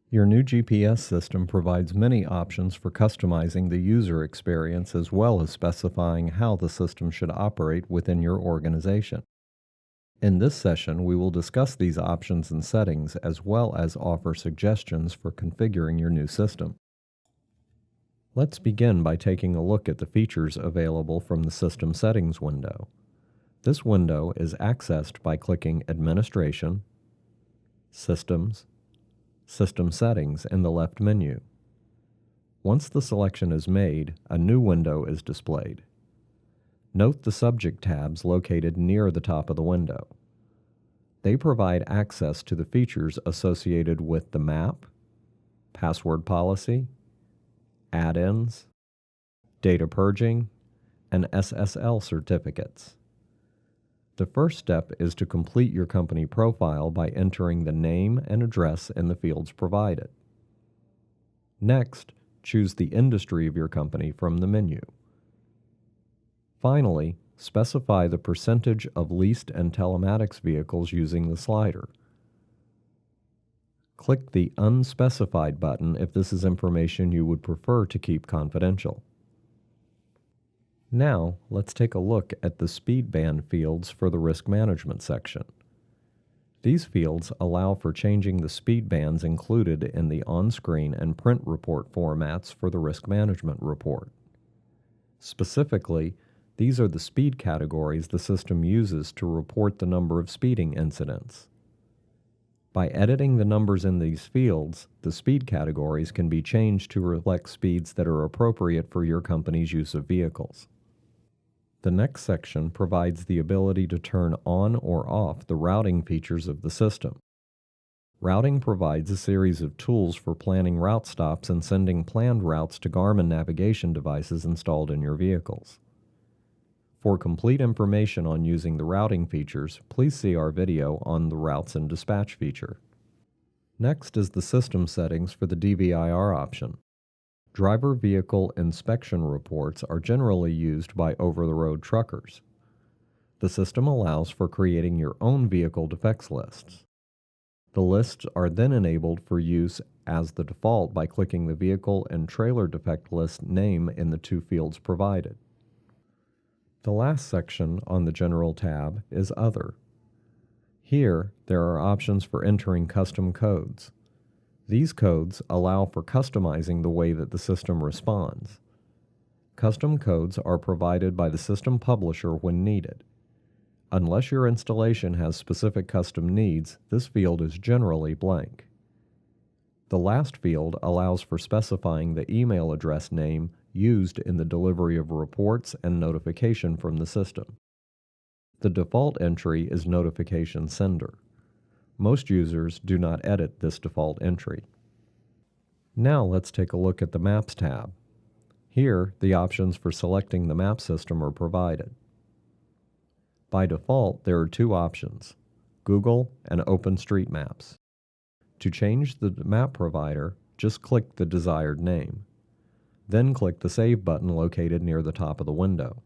Your new GPS system provides many options for customizing the user experience as well as specifying how the system should operate within your organization. In this session, we will discuss these options and settings as well as offer suggestions for configuring your new system. Let's begin by taking a look at the features available from the System Settings window. This window is accessed by clicking Administration, Systems, System Settings in the left menu. Once the selection is made, a new window is displayed. Note the subject tabs located near the top of the window. They provide access to the features associated with the map, password policy, add-ins, data purging, and SSL certificates. The first step is to complete your company profile by entering the name and address in the fields provided. Next, choose the industry of your company from the menu. Finally, specify the percentage of leased and telematics vehicles using the slider. Click the Unspecified button if this is information you would prefer to keep confidential. Now, let's take a look at the speed band fields for the risk management section. These fields allow for changing the speed bands included in the on-screen and print report formats for the risk management report. Specifically, these are the speed categories the system uses to report the number of speeding incidents. By editing the numbers in these fields, the speed categories can be changed to reflect speeds that are appropriate for your company's use of vehicles. The next section provides the ability to turn on or off the routing features of the system. Routing provides a series of tools for planning route stops and sending planned routes to Garmin navigation devices installed in your vehicles. For complete information on using the routing features, please see our video on the Routes and Dispatch feature. Next is the system settings for the DVIR option. Driver vehicle inspection reports are generally used by over-the-road truckers. The system allows for creating your own vehicle defects lists. The lists are then enabled for use as the default by clicking the vehicle and trailer defect list name in the two fields provided. The last section on the General tab is Other. Here, there are options for entering custom codes. These codes allow for customizing the way that the system responds. Custom codes are provided by the system publisher when needed. Unless your installation has specific custom needs, this field is generally blank. The last field allows for specifying the email address name used in the delivery of reports and notification from the system. The default entry is Notification Sender. Most users do not edit this default entry. Now let's take a look at the Maps tab. Here, the options for selecting the map system are provided. By default, there are two options, Google and OpenStreetMaps. To change the map provider, just click the desired name. Then click the Save button located near the top of the window.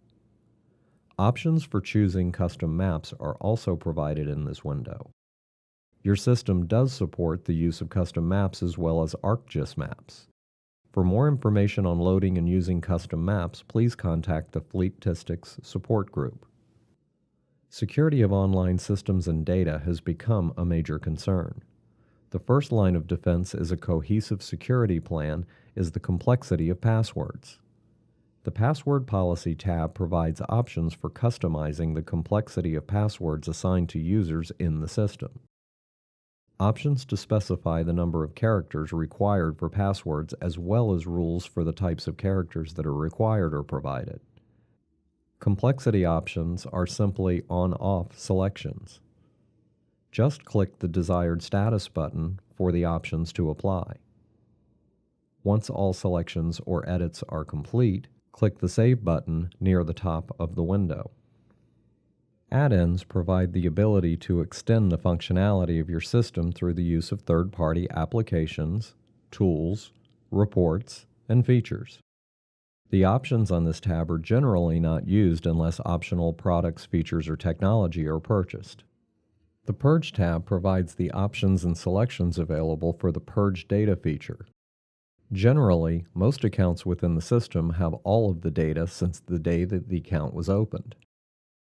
Options for choosing custom maps are also provided in this window. Your system does support the use of custom maps as well as ArcGIS maps. For more information on loading and using custom maps, please contact the Fleetistics support group. Security of online systems and data has become a major concern. The first line of defense is a cohesive security plan is the complexity of passwords. The Password Policy tab provides options for customizing the complexity of passwords assigned to users in the system. Options to specify the number of characters required for passwords as well as rules for the types of characters that are required are provided. Complexity options are simply on-off selections. Just click the desired status button for the options to apply. Once all selections or edits are complete, click the Save button near the top of the window. Add-ins provide the ability to extend the functionality of your system through the use of third-party applications, tools, reports, and features. The options on this tab are generally not used unless optional products, features, or technology are purchased. The Purge tab provides the options and selections available for the Purge Data feature. Generally, most accounts within the system have all of the data since the day that the account was opened.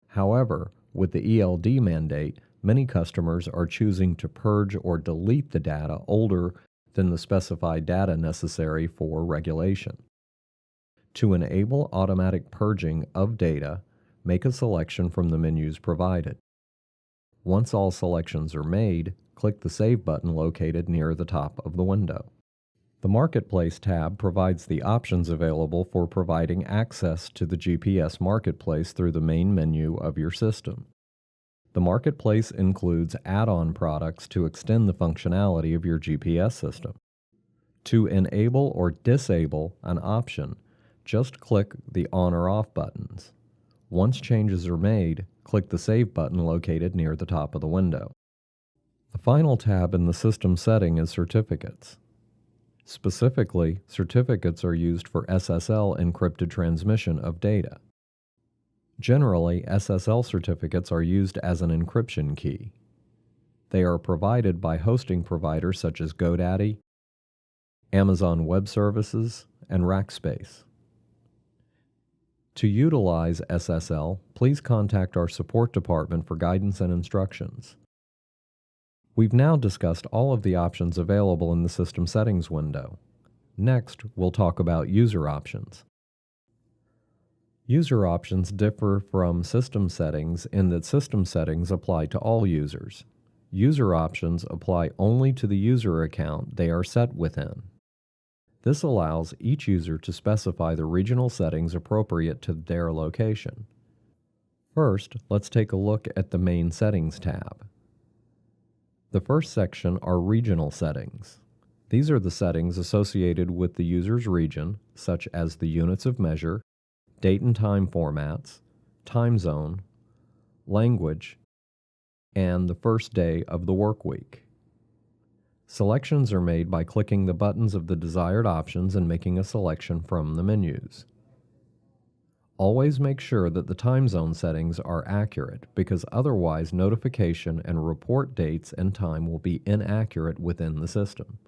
However, with the ELD mandate, many customers are choosing to purge or delete the data older than the specified data necessary for regulation. To enable automatic purging of data, make a selection from the menus provided. Once all selections are made, click the Save button located near the top of the window. The Marketplace tab provides the options available for providing access to the GPS Marketplace through the main menu of your system. The Marketplace includes add-on products to extend the functionality of your GPS system. To enable or disable an option, just click the on or off buttons. Once changes are made, click the Save button located near the top of the window. The final tab in the system setting is Certificates. Specifically, certificates are used for SSL encrypted transmission of data. Generally, SSL certificates are used as an encryption key. They are provided by hosting providers such as GoDaddy, Amazon Web Services, and Rackspace. To utilize SSL, please contact our support department for guidance and instructions. We've now discussed all of the options available in the System Settings window. Next, we'll talk about user options. User options differ from system settings in that system settings apply to all users. User options apply only to the user account they are set within. This allows each user to specify the regional settings appropriate to their location. First, let's take a look at the Main Settings tab. The first section are regional settings. These are the settings associated with the user's region, such as the units of measure, date and time formats, time zone, language, and the first day of the work week. Selections are made by clicking the buttons of the desired options and making a selection from the menus. Always make sure that the time zone settings are accurate, because otherwise notification and report dates and time will be inaccurate within the system.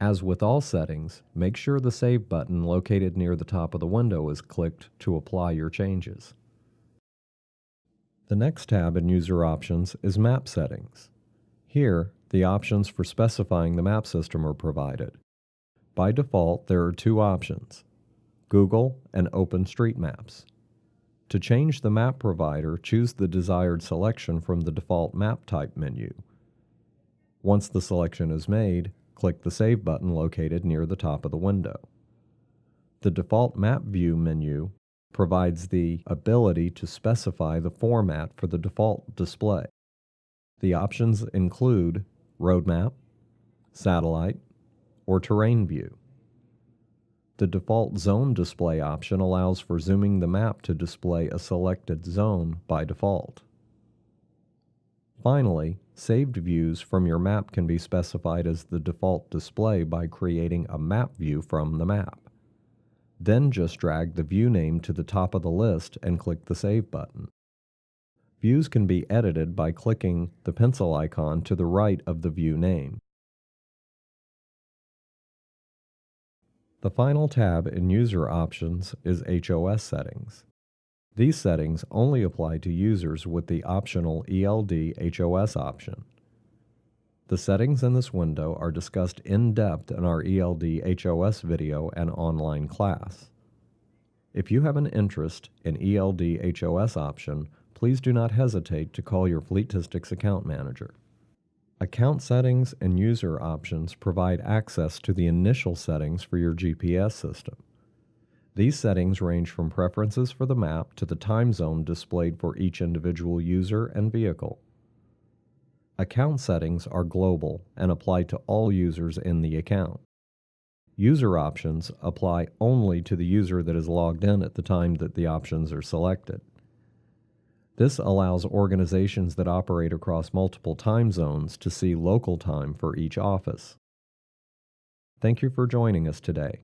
As with all settings, make sure the Save button located near the top of the window is clicked to apply your changes. The next tab in User Options is Map Settings. Here, the options for specifying the map system are provided. By default, there are two options: Google and OpenStreetMaps. To change the map provider, choose the desired selection from the default map type menu. Once the selection is made, click the Save button located near the top of the window. The default map view menu provides the ability to specify the format for the default display. The options include road map, satellite, or terrain view. The default zone display option allows for zooming the map to display a selected zone by default. Finally, saved views from your map can be specified as the default display by creating a map view from the map. Then just drag the view name to the top of the list and click the Save button. Views can be edited by clicking the pencil icon to the right of the view name. The final tab in User Options is HOS Settings. These settings only apply to users with the optional ELDHOS option. The settings in this window are discussed in depth in our ELDHOS video and online class. If you have an interest in ELDHOS option, please do not hesitate to call your Fleetistics account manager. Account settings and user options provide access to the initial settings for your GPS system. These settings range from preferences for the map to the time zone displayed for each individual user and vehicle. Account settings are global and apply to all users in the account. User options apply only to the user that is logged in at the time that the options are selected. This allows organizations that operate across multiple time zones to see local time for each office. Thank you for joining us today.